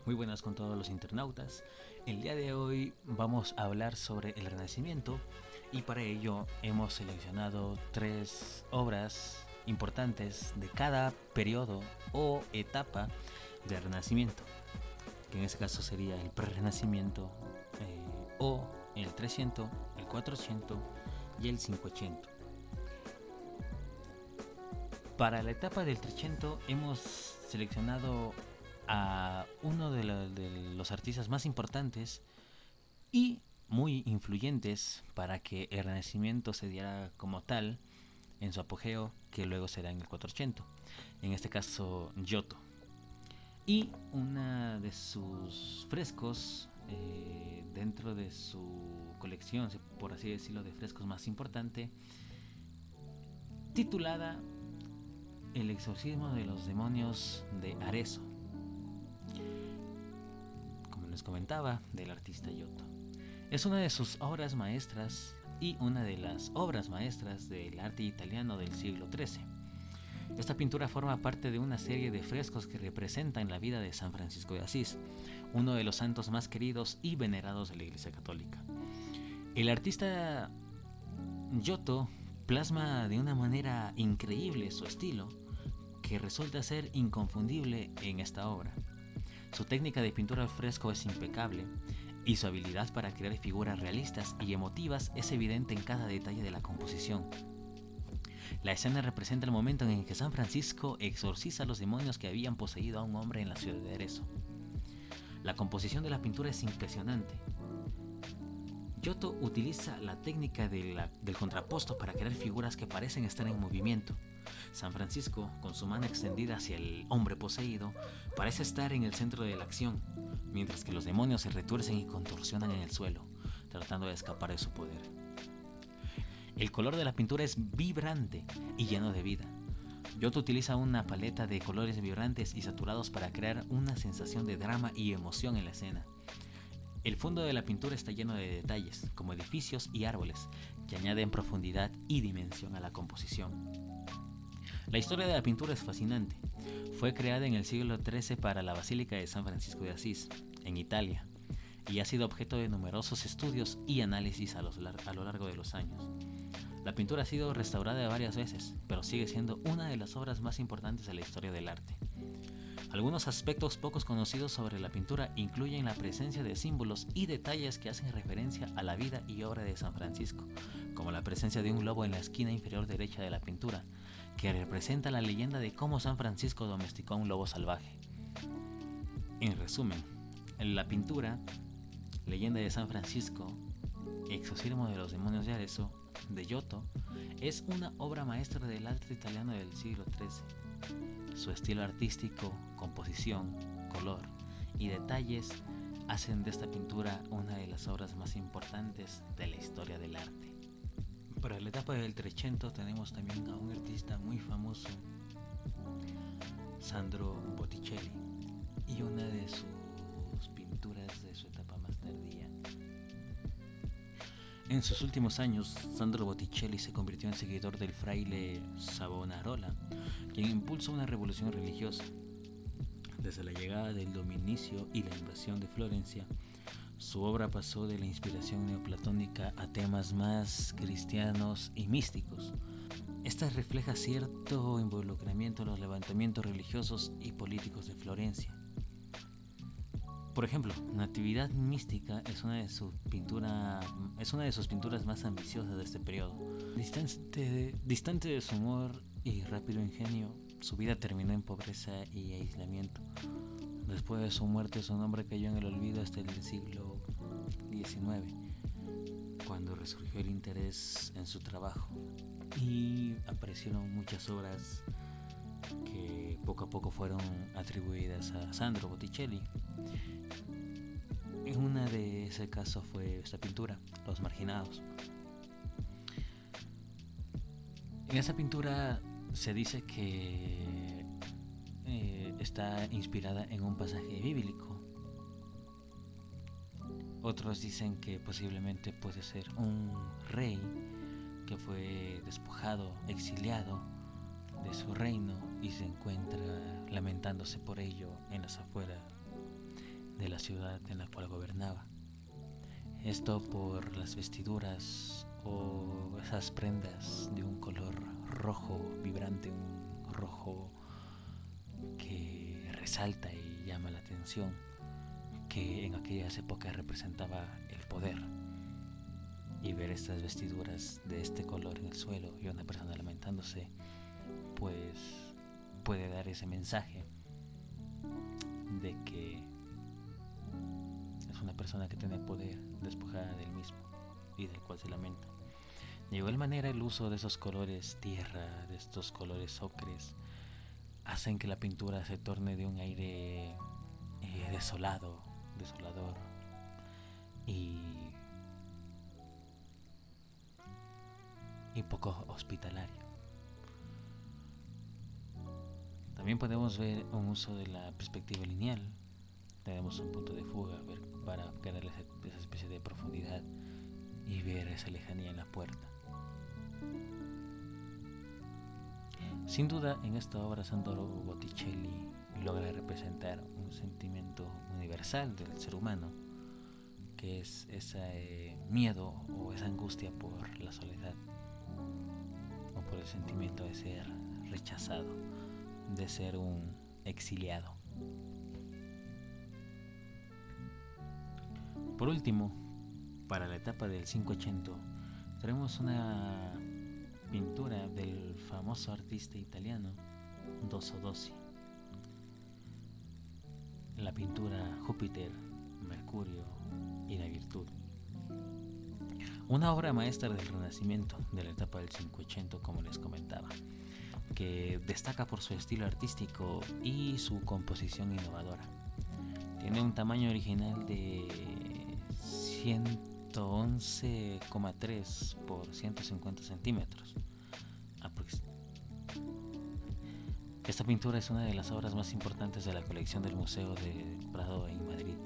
Muy buenas con todos los internautas. El día de hoy vamos a hablar sobre el Renacimiento y para ello hemos seleccionado tres obras importantes de cada periodo o etapa del Renacimiento, que en este caso sería el Prerrenacimiento o el 300, el 400 y el 500. Para la etapa del 300 hemos seleccionado a uno de los artistas más importantes y muy influyentes para que el Renacimiento se diera como tal en su apogeo, que luego será en el 400, en este caso Giotto. Y una de sus frescos, dentro de su colección, por así decirlo, de frescos más importante, titulada El exorcismo de los demonios de Arezzo, como les comentaba, del artista Giotto. Es una de sus obras maestras y una de las obras maestras del arte italiano del siglo XIII. Esta pintura forma parte de una serie de frescos que representan la vida de San Francisco de Asís, uno de los santos más queridos y venerados de la Iglesia Católica. El artista Giotto plasma de una manera increíble su estilo, que resulta ser inconfundible en esta obra. Su técnica de pintura al fresco es impecable y su habilidad para crear figuras realistas y emotivas es evidente en cada detalle de la composición. La escena representa el momento en el que San Francisco exorciza a los demonios que habían poseído a un hombre en la ciudad de Arezzo. La composición de la pintura es impresionante. Giotto utiliza la técnica del contraposto para crear figuras que parecen estar en movimiento. San Francisco, con su mano extendida hacia el hombre poseído, parece estar en el centro de la acción, mientras que los demonios se retuercen y contorsionan en el suelo, tratando de escapar de su poder. El color de la pintura es vibrante y lleno de vida. Giotto utiliza una paleta de colores vibrantes y saturados para crear una sensación de drama y emoción en la escena. El fondo de la pintura está lleno de detalles, como edificios y árboles, que añaden profundidad y dimensión a la composición. La historia de la pintura es fascinante. Fue creada en el siglo XIII para la Basílica de San Francisco de Asís, en Italia, y ha sido objeto de numerosos estudios y análisis a lo largo de los años. La pintura ha sido restaurada varias veces, pero sigue siendo una de las obras más importantes de la historia del arte. Algunos aspectos pocos conocidos sobre la pintura incluyen la presencia de símbolos y detalles que hacen referencia a la vida y obra de San Francisco, como la presencia de un lobo en la esquina inferior derecha de la pintura, que representa la leyenda de cómo San Francisco domesticó a un lobo salvaje. En resumen, la pintura Leyenda de San Francisco, Exorcismo de los demonios de Arezzo, de Giotto, es una obra maestra del arte italiano del siglo XIII. Su estilo artístico, composición, color y detalles hacen de esta pintura una de las obras más importantes de la historia del arte. Para la etapa del Trecento tenemos también a un artista muy famoso, Sandro Botticelli, y una de sus pinturas de su etapa más tardía. En sus últimos años, Sandro Botticelli se convirtió en seguidor del fraile Savonarola, quien impulsó una revolución religiosa. Desde la llegada del dominicio y la invasión de Florencia, su obra pasó de la inspiración neoplatónica a temas más cristianos y místicos. Esta refleja cierto involucramiento en los levantamientos religiosos y políticos de Florencia. Por ejemplo, Natividad Mística es una de sus pinturas más ambiciosas de este periodo. Distante de su humor y rápido ingenio, su vida terminó en pobreza y aislamiento. Después de su muerte, su nombre cayó en el olvido hasta el siglo XIX, cuando resurgió el interés en su trabajo y aparecieron muchas obras que poco a poco fueron atribuidas a Sandro Botticelli. Una de ese caso fue esta pintura, Los Marginados. En esa pintura se dice que está inspirada en un pasaje bíblico. Otros dicen que posiblemente puede ser un rey que fue despojado, exiliado de su reino y se encuentra lamentándose por ello en las afueras de la ciudad en la cual gobernaba. Esto por las vestiduras o esas prendas de un color rojo vibrante, un rojo que resalta y llama la atención, que en aquellas épocas representaba el poder. Y ver estas vestiduras de este color en el suelo y una persona lamentándose, pues puede dar ese mensaje de que es una persona que tiene poder despojada del mismo y del cual se lamenta. De igual manera, el uso de esos colores tierra, de estos colores ocres, hacen que la pintura se torne de un aire desolador y poco hospitalario. También podemos ver un uso de la perspectiva lineal. Tenemos un punto de fuga para crear esa especie de profundidad y ver esa lejanía en la puerta. Sin duda, en esta obra Sandro Botticelli logra representar un sentimiento universal del ser humano, que es ese miedo o esa angustia por la soledad, o por el sentimiento de ser rechazado, de ser un exiliado. Por último, para la etapa del 580, tenemos una pintura del famoso artista italiano Dosso Dossi. La pintura Júpiter, Mercurio y la Virtud. Una obra maestra del Renacimiento, de la etapa del 580, como les comentaba, que destaca por su estilo artístico y su composición innovadora. Tiene un tamaño original de 111,3 por 150 centímetros. Esta pintura es una de las obras más importantes de la colección del Museo de Prado en Madrid.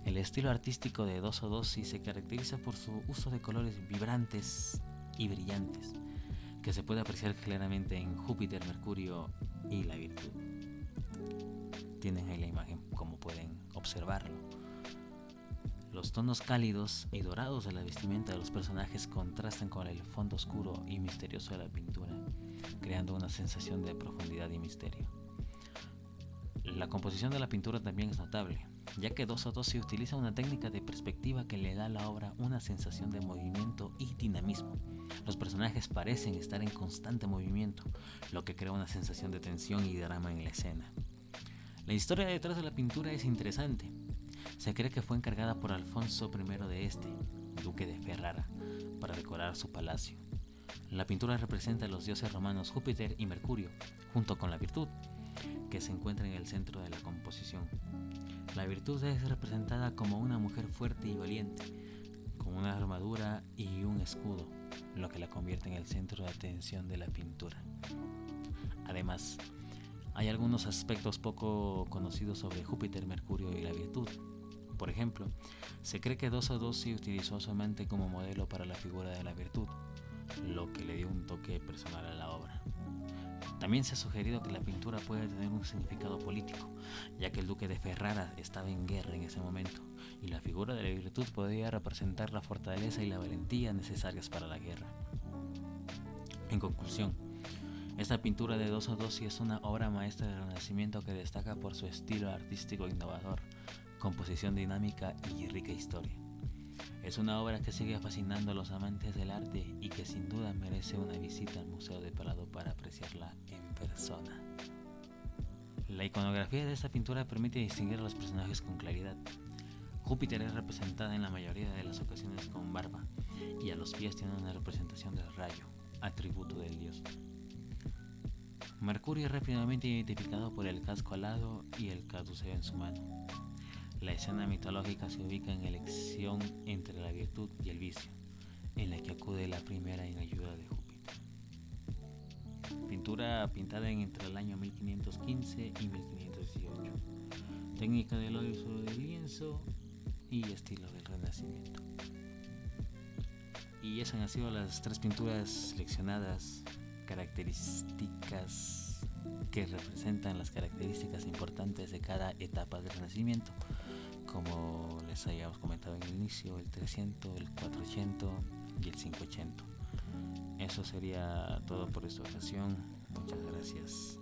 El estilo artístico de Dosso Dossi se caracteriza por su uso de colores vibrantes y brillantes, que se puede apreciar claramente en Júpiter, Mercurio y la Virtud. Tienen ahí la imagen como pueden observarlo. Los tonos cálidos y dorados de la vestimenta de los personajes contrastan con el fondo oscuro y misterioso de la pintura, creando una sensación de profundidad y misterio. La composición de la pintura también es notable, ya que Dosso Dossi utiliza una técnica de perspectiva que le da a la obra una sensación de movimiento y dinamismo. Los personajes parecen estar en constante movimiento, lo que crea una sensación de tensión y drama en la escena. La historia detrás de la pintura es interesante. Se cree que fue encargada por Alfonso I de duque de Ferrara, para decorar su palacio. La pintura representa a los dioses romanos Júpiter y Mercurio, junto con la Virtud, que se encuentra en el centro de la composición. La Virtud es representada como una mujer fuerte y valiente, con una armadura y un escudo, lo que la convierte en el centro de atención de la pintura. Además, hay algunos aspectos poco conocidos sobre Júpiter, Mercurio y la Virtud. Por ejemplo, se cree que Dosso Dossi utilizó a su amante como modelo para la figura de la Virtud, lo que le dio un toque personal a la obra. También se ha sugerido que la pintura puede tener un significado político, ya que el duque de Ferrara estaba en guerra en ese momento, y la figura de la Virtud podría representar la fortaleza y la valentía necesarias para la guerra. En conclusión, esta pintura de Dosso Dossi es una obra maestra del Renacimiento que destaca por su estilo artístico innovador, composición dinámica y rica historia. Es una obra que sigue fascinando a los amantes del arte y que sin duda merece una visita al Museo de Prado para apreciarla en persona. La iconografía de esta pintura permite distinguir a los personajes con claridad. Júpiter es representada en la mayoría de las ocasiones con barba y a los pies tiene una representación del rayo, atributo del dios. Mercurio es rápidamente identificado por el casco alado y el caduceo en su mano. La escena mitológica se ubica en elección entre la virtud y el vicio, en la que acude la primera en ayuda de Júpiter. Pintura pintada entre el año 1515 y 1518. Técnica del óleo sobre el lienzo y estilo del Renacimiento. Y esas han sido las 3 pinturas seleccionadas, características que representan las características importantes de cada etapa del Renacimiento. como les habíamos comentado en el inicio, el 300, el 400 y el 580. Eso sería todo por esta ocasión. Muchas gracias.